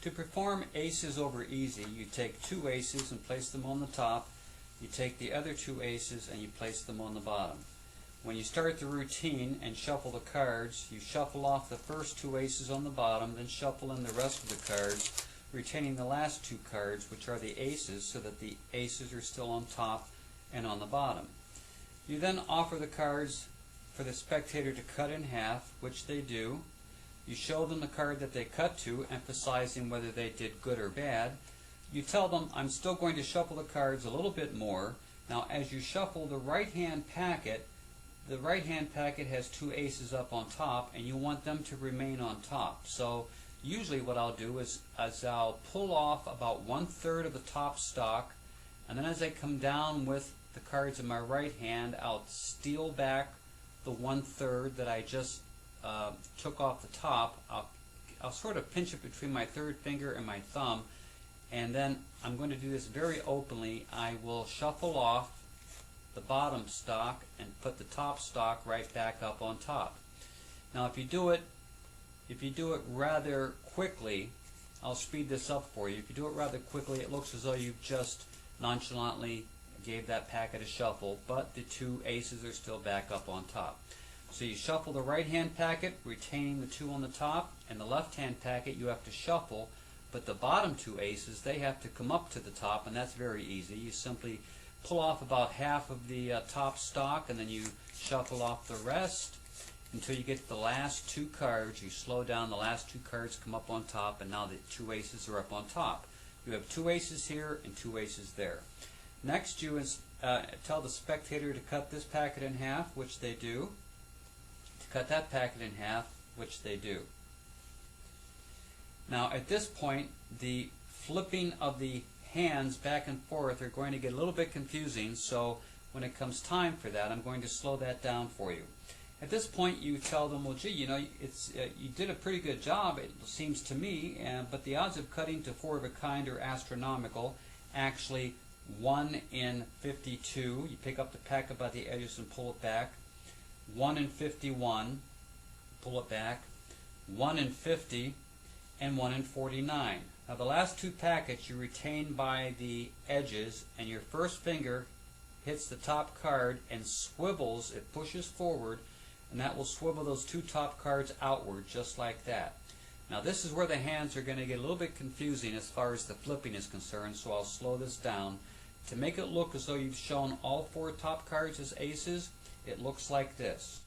To perform aces over easy, you take 2 aces and place them on the top. You take the other 2 aces and you place them on the bottom. When you start the routine and shuffle the cards, you shuffle off the first 2 aces on the bottom, then shuffle in the rest of the cards, retaining the last 2 cards, which are the aces, so that the aces are still on top and on the bottom. You then offer the cards for the spectator to cut in half, which they do. You show them the card that they cut to, emphasizing whether they did good or bad. You tell them, I'm still going to shuffle the cards a little bit more. Now, as you shuffle the right-hand packet has 2 aces up on top, and you want them to remain on top. So usually what I'll do is I'll pull off about 1/3 of the top stock, and then as I come down with the cards in my right hand, I'll steal back the 1/3 that I just took off the top. I'll sort of pinch it between my 3rd finger and my thumb, and then I'm going to do this very openly. I will shuffle off the bottom stock and put the top stock right back up on top. Now if you do it rather quickly, I'll speed this up for you. If you do it rather quickly, it looks as though you've just nonchalantly gave that packet a shuffle, but the 2 aces are still back up on top. So you shuffle the right-hand packet, retaining the 2 on the top, and the left-hand packet you have to shuffle, but the bottom 2 aces, they have to come up to the top, and that's very easy. You simply pull off about half of the top stock, and then you shuffle off the rest until you get to the last 2 cards. You slow down, the last 2 cards come up on top, and now the 2 aces are up on top. You have 2 aces here and 2 aces there. Next, you tell the spectator to cut this packet in half, which they do. Cut that packet in half, which they do. Now at this point, the flipping of the hands back and forth are going to get a little bit confusing, so when it comes time for that, I'm going to slow that down for you. At this point, you tell them, well, gee, you know, you did a pretty good job, it seems to me, but the odds of cutting to 4 of a kind are astronomical. Actually, 1 in 52. You pick up the packet by the edges and pull it back. 1 in 51, pull it back, 1 in 50, and 1 in 49. Now the last 2 packets you retain by the edges, and your first finger hits the top card and swivels, it pushes forward, and that will swivel those 2 top cards outward just like that. Now this is where the hands are going to get a little bit confusing as far as the flipping is concerned, so I'll slow this down. To make it look as though you've shown all 4 top cards as aces, it looks like this.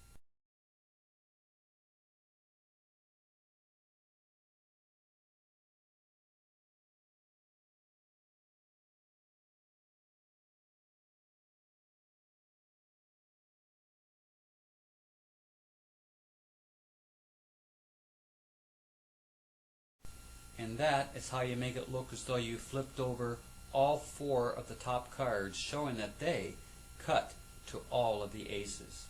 And that is how you make it look as though you flipped over all 4 of the top cards, showing that they cut to all of the aces.